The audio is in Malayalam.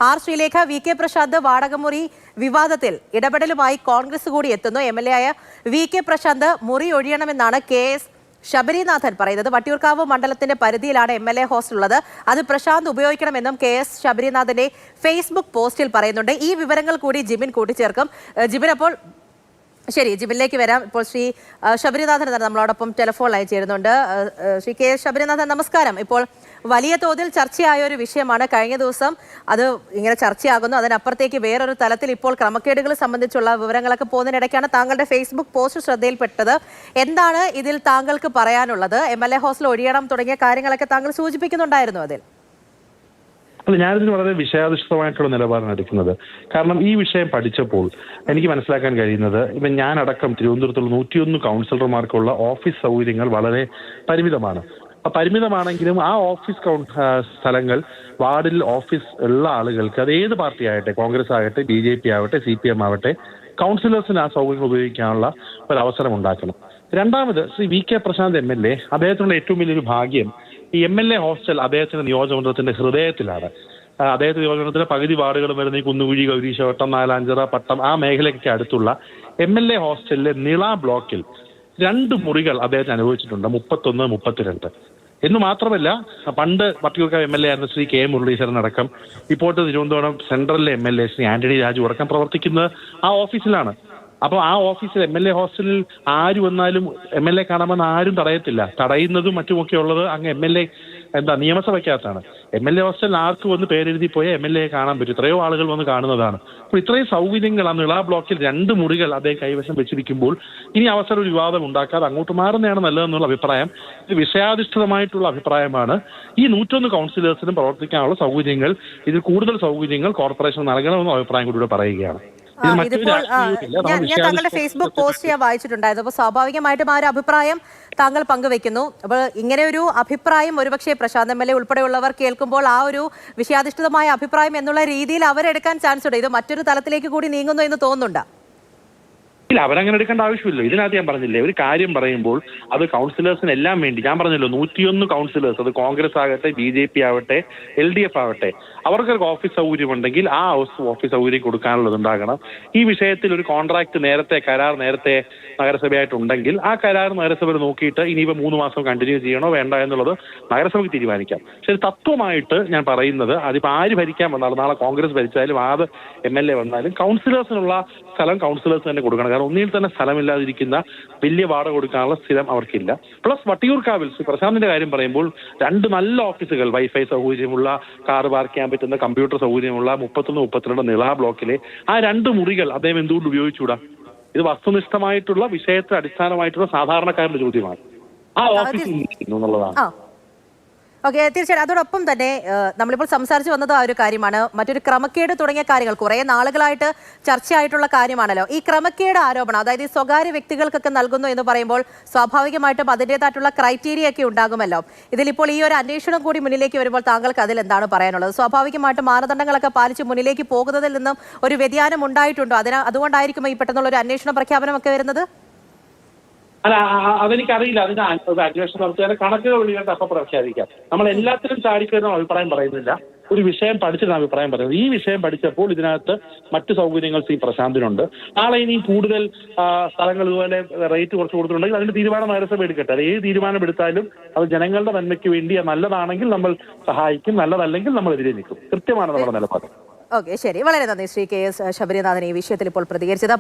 R Sreelekha, V K Prashanth വാടകമുറി വിവാദത്തിൽ ഇടപെടലുമായി കോൺഗ്രസ് കൂടി എത്തുന്നു. എംഎൽഎ ആയ വി കെ പ്രശാന്ത് മുറി ഒഴിയണമെന്നാണ് KS ശബരിനാഥൻ പറയുന്നത്. വട്ടിയൂർക്കാവ് മണ്ഡലത്തിന്റെ പരിധിയിലാണ് എംഎൽഎ ഹോസ്റ്റൽ ഉള്ളത്. അത് പ്രശാന്ത് ഉപയോഗിക്കണമെന്നും KS ശബരിനാഥന്റെ ഫേസ്ബുക്ക് പോസ്റ്റിൽ പറയുന്നുണ്ട്. ഈ വിവരങ്ങൾ കൂടി ജിബിൻ കൂട്ടിച്ചേർക്കും. ജിബിൻ, അപ്പോൾ ശരി, ജിബിനിലേക്ക് വരാം. ഇപ്പോൾ ശ്രീ ശബരിനാഥൻ നമ്മളോടൊപ്പം ടെലിഫോൺ ലൈൻ ചേരുന്നുണ്ട്. ശ്രീ KS ശബരിനാഥൻ, നമസ്കാരം. ഇപ്പോൾ വലിയ തോതിൽ ചർച്ചയായ ഒരു വിഷയമാണ്. കഴിഞ്ഞ ദിവസം അത് ഇങ്ങനെ ചർച്ചയാകുന്നു. അതിനപ്പുറത്തേക്ക് വേറൊരു തലത്തിൽ ഇപ്പോൾ ക്രമക്കേടുകൾ സംബന്ധിച്ചുള്ള വിവരങ്ങളൊക്കെ പോകുന്നതിനിടയ്ക്കാണ് താങ്കളുടെ ഫേസ്ബുക്ക് പോസ്റ്റ് ശ്രദ്ധയിൽപ്പെട്ടത്. എന്താണ് ഇതിൽ താങ്കൾക്ക് പറയാനുള്ളത്? MLA ഹോസ്റ്റൽ ഒഴിയണം തുടങ്ങിയ കാര്യങ്ങളൊക്കെ താങ്കൾ സൂചിപ്പിക്കുന്നുണ്ടായിരുന്നു അതിൽ. അല്ല, ഞാനിതിന് വളരെ വിഷയാധിഷ്ഠിതമായിട്ടുള്ള നിലപാടാണ് എടുക്കുന്നത്. കാരണം ഈ വിഷയം പഠിച്ചപ്പോൾ എനിക്ക് മനസ്സിലാക്കാൻ കഴിയുന്നത്, ഇപ്പം ഞാനടക്കം തിരുവനന്തപുരത്തുള്ള 101 കൗൺസിലർമാർക്കുള്ള ഓഫീസ് സൗകര്യങ്ങൾ വളരെ പരിമിതമാണ്. പരിമിതമാണെങ്കിലും ആ ഓഫീസ് സ്ഥലങ്ങൾ വാർഡിൽ ഓഫീസ് ഉള്ള ആളുകൾക്ക്, അത് ഏത് പാർട്ടി ആകട്ടെ, കോൺഗ്രസ് ആകട്ടെ, BJP ആവട്ടെ, CPM ആവട്ടെ, കൗൺസിലേഴ്സിന് ആ സൗകര്യങ്ങൾ ഉപയോഗിക്കാനുള്ള ഒരു അവസരം ഉണ്ടാക്കണം. രണ്ടാമത്, Shri V K Prashant MLA, അദ്ദേഹത്തിനുള്ള ഏറ്റവും വലിയൊരു ഭാഗ്യം ഈ MLA ഹോസ്റ്റൽ അദ്ദേഹത്തിന്റെ നിയോജകമണ്ഡലത്തിന്റെ ഹൃദയത്തിലാണ്. അദ്ദേഹത്തിന്റെ നിയോജകമണ്ഡലത്തിലെ പകുതി വാർഡുകൾ വരുന്ന ഈ കുന്നുകുഴി, ഗൗരീശവട്ടം, നാലാഞ്ചിറ, പട്ടം, ആ മേഖലയ്ക്കൊക്കെ അടുത്തുള്ള MLA ഹോസ്റ്റലിലെ നിള ബ്ലോക്കിൽ 2 മുറികൾ അദ്ദേഹത്തിന് അനുഭവിച്ചിട്ടുണ്ട്, 31, 32. എന്ന് മാത്രമല്ല, പണ്ട് വട്ടിയൂർക്കാവ് MLA ആയിരുന്ന ശ്രീ K മുരളീധരൻ അടക്കം ഇപ്പോഴത്തെ തിരുവനന്തപുരം സെൻട്രലിലെ MLA ശ്രീ ആന്റണി രാജു അടക്കം പ്രവർത്തിക്കുന്നത് ആ ഓഫീസിലാണ്. അപ്പോൾ ആ ഓഫീസിൽ MLA ഹോസ്റ്റലിൽ ആര് വന്നാലും MLA കാണാമെന്ന് ആരും തടയത്തില്ല. തടയുന്നതും മറ്റുമൊക്കെ ഉള്ളത് അങ്ങ് MLA നിയമസഭയ്ക്കകത്താണ്. MLA ഹോസ്റ്റലിൽ ആർക്ക് വന്ന് പേരെഴുതി പോയാൽ MLA കാണാൻ പറ്റും. എത്രയോ ആളുകൾ വന്ന് കാണുന്നതാണ്. അപ്പോൾ ഇത്രയും സൗകര്യങ്ങൾ ആ നിള ബ്ലോക്കിൽ 2 മുറികൾ അദ്ദേഹം കൈവശം വെച്ചിരിക്കുമ്പോൾ ഇനി അവസരം ഒരു വിവാദം ഉണ്ടാക്കാതെ അങ്ങോട്ട് മാറുന്നതാണ് നല്ലതെന്നുള്ള അഭിപ്രായം, ഇത് വിഷയാധിഷ്ഠിതമായിട്ടുള്ള അഭിപ്രായമാണ്. ഈ 101 കൗൺസിലേഴ്സിനും പ്രവർത്തിക്കാനുള്ള സൗകര്യങ്ങൾ, ഇതിൽ കൂടുതൽ സൗകര്യങ്ങൾ കോർപ്പറേഷൻ നൽകണമെന്ന അഭിപ്രായം കൂടി പറയുകയാണ്. ഇതിപ്പോൾ ഞാൻ താങ്കളുടെ ഫേസ്ബുക്ക് പോസ്റ്റ് ഞാൻ വായിച്ചിട്ടുണ്ടായിരുന്നു. അപ്പോൾ സ്വാഭാവികമായിട്ടും ആ ഒരു അഭിപ്രായം താങ്കൾ പങ്കുവെക്കുന്നു. അപ്പോൾ ഇങ്ങനെ ഒരു അഭിപ്രായം ഒരുപക്ഷെ പ്രശാന്ത് MLA ഉൾപ്പെടെയുള്ളവർ കേൾക്കുമ്പോൾ ആ ഒരു വിഷയാധിഷ്ഠിതമായ അഭിപ്രായം എന്നുള്ള രീതിയിൽ അവരെടുക്കാൻ ചാൻസ് ഉണ്ട്. ഇത് മറ്റൊരു തലത്തിലേക്ക് കൂടി നീങ്ങുന്നു എന്ന് തോന്നുന്നുണ്ട്. ഇല്ല, അവരങ്ങനെ എടുക്കേണ്ട ആവശ്യമില്ല. ഇതിനകത്ത് ഞാൻ പറഞ്ഞില്ലേ, ഒരു കാര്യം പറയുമ്പോൾ അത് കൗൺസിലേഴ്സിന് എല്ലാം വേണ്ടി, ഞാൻ പറഞ്ഞല്ലോ 101 കൗൺസിലേഴ്സ്, അത് കോൺഗ്രസ് ആകട്ടെ, BJP ആവട്ടെ, LDF ആവട്ടെ, അവർക്കൊരു ഓഫീസ് സൗകര്യം ഉണ്ടെങ്കിൽ ആ ഓഫീസ് സൗകര്യം കൊടുക്കാനുള്ളത് ഉണ്ടാകണം. ഈ വിഷയത്തിൽ ഒരു കോൺട്രാക്ട് കരാർ നേരത്തെ നഗരസഭയായിട്ടുണ്ടെങ്കിൽ ആ കരാർ നഗരസഭ നോക്കിയിട്ട് ഇനിയിപ്പോൾ 3 മാസം കണ്ടിന്യൂ ചെയ്യണോ വേണ്ട എന്നുള്ളത് നഗരസഭയ്ക്ക് തീരുമാനിക്കാം. പക്ഷേ തത്വമായിട്ട് ഞാൻ പറയുന്നത്, അതിപ്പോൾ ആര് ഭരിക്കാൻ വന്നാലും, നാളെ കോൺഗ്രസ് ഭരിച്ചാലും ആത് MLA വന്നാലും കൗൺസിലേഴ്സിനുള്ള സ്ഥലം കൗൺസിലേഴ്സ് തന്നെ കൊടുക്കണം. ഒന്നിൽ തന്നെ സ്ഥലമില്ലാതിരിക്കുന്ന, വലിയ വാടക കൊടുക്കാനുള്ള സ്ഥിരം അവർക്കില്ല. പ്ലസ് വട്ടിയൂർക്കാവിൽ പ്രശാന്തിന്റെ കാര്യം പറയുമ്പോൾ 2 നല്ല ഓഫീസുകൾ, വൈഫൈ സൗകര്യമുള്ള, കാർ പാർക്ക് ചെയ്യാൻ പറ്റുന്ന, കമ്പ്യൂട്ടർ സൗകര്യമുള്ള 31, 32 നിള ബ്ലോക്കിലെ ആ 2 മുറികൾ അദ്ദേഹം എന്തുകൊണ്ട് ഉപയോഗിച്ചുകൂടാ? ഇത് വസ്തുനിഷ്ഠമായിട്ടുള്ള, വിഷയത്തെ അടിസ്ഥാനമായിട്ടുള്ള സാധാരണക്കാരുടെ ചോദ്യമാണ്. ആ ഓഫീസ് എന്നുള്ളതാണ്. ഓക്കെ, തീർച്ചയായും. അതോടൊപ്പം തന്നെ നമ്മളിപ്പോൾ സംസാരിച്ചു വന്നത് ആ ഒരു കാര്യമാണ്. മറ്റൊരു ക്രമക്കേട് തുടങ്ങിയ കാര്യങ്ങൾ കുറേ നാളുകളായിട്ട് ചർച്ചയായിട്ടുള്ള കാര്യമാണല്ലോ. ഈ ക്രമക്കേട് ആരോപണം, അതായത് ഈ സ്വകാര്യ വ്യക്തികൾക്കൊക്കെ നൽകുന്നു എന്ന് പറയുമ്പോൾ സ്വാഭാവികമായിട്ടും അതിൻ്റെതായിട്ടുള്ള ക്രൈറ്റീരിയ ഒക്കെ ഉണ്ടാകുമല്ലോ. ഇതിലിപ്പോൾ ഈ ഒരു അന്വേഷണം കൂടി മുന്നിലേക്ക് വരുമ്പോൾ താങ്കൾക്ക് അതിൽ എന്താണ് പറയാനുള്ളത്? സ്വാഭാവികമായിട്ടും മാനദണ്ഡങ്ങളൊക്കെ പാലിച്ച് മുന്നിലേക്ക് പോകുന്നതിൽ നിന്നും ഒരു വ്യതിയാനം ഉണ്ടായിട്ടുണ്ടോ? അതുകൊണ്ടായിരിക്കും ഈ പെട്ടെന്നുള്ള ഒരു അന്വേഷണ പ്രഖ്യാപനമൊക്കെ വരുന്നത്? അല്ല, അതെനിക്കറിയില്ല. അതിന് അന്വേഷണം നടത്തിയാൽ കണക്കുകൾ വിളിക്കേണ്ട അപ്പം പ്രഖ്യാപിക്കാം. നമ്മൾ എല്ലാത്തിനും ചാടിക്കയറുന്ന അഭിപ്രായം പറയുന്നില്ല. ഒരു വിഷയം പഠിച്ചിട്ടാണ് അഭിപ്രായം പറയുന്നത്. ഈ വിഷയം പഠിച്ചപ്പോൾ ഇതിനകത്ത് മറ്റു സൗകര്യങ്ങൾ ശ്രീ പ്രശാന്തിനുണ്ട്. നാളെ ഇനി കൂടുതൽ സ്ഥലങ്ങൾ ഇതുപോലെ റേറ്റ് കുറച്ച് കൊടുത്തിട്ടുണ്ടെങ്കിൽ അതിന്റെ തീരുമാനം നഗരസഭ എടുക്കട്ടെ. അത് ഏത് തീരുമാനം എടുത്താലും അത് ജനങ്ങളുടെ നന്മയ്ക്ക് വേണ്ടി നല്ലതാണെങ്കിൽ നമ്മൾ സഹായിക്കും, നല്ലതല്ലെങ്കിൽ നമ്മൾ എതിരെ നിൽക്കും. കൃത്യമാണ് നമ്മുടെ നിലപാട്. ഓക്കെ, ശരി. വളരെ നന്ദി ശ്രീ KS ശബരിനാഥൻ ഈ വിഷയത്തിൽ ഇപ്പോൾ പ്രതികരിച്ചത്.